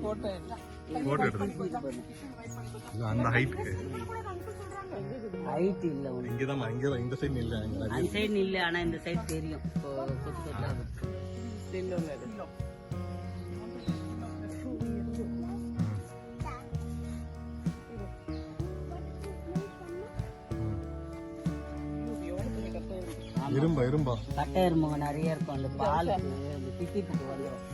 Photo எடுத்து அந்த ஹைட்டுக்கு ஹைட் இல்ல இங்கதான் இந்த சைடு இல்ல அந்த சைடு இல்ல ஆனா இந்த சைடு தெரியும் கொத்து கொத்தா இரும்பா கட்டை எறும்புங்க நிறைய இருக்கும் அந்த பால் திட்டிட்டு வந்துடும்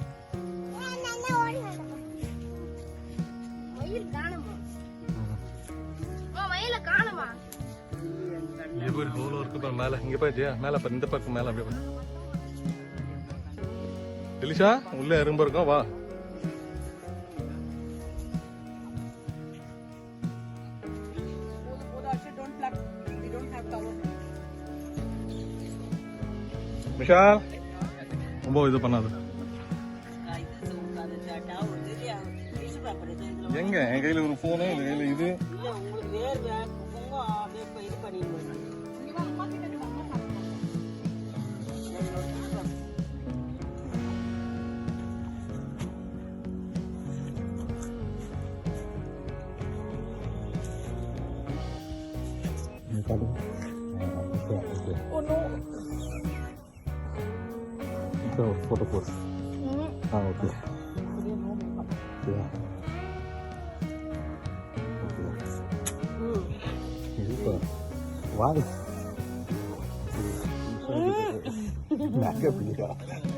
மேல இங்க போய் மேல இந்த பக்கம் மேல அப்படியே டெலிஷா உள்ள எறும்பு இருக்கும் வா விஷால் ரொம்ப இது பண்ணாது எங்க என் கையில ஒரு போனு என் கையில இது Oh no. So, photo pose. Okay. Yeah. Okay. Why? Mega big.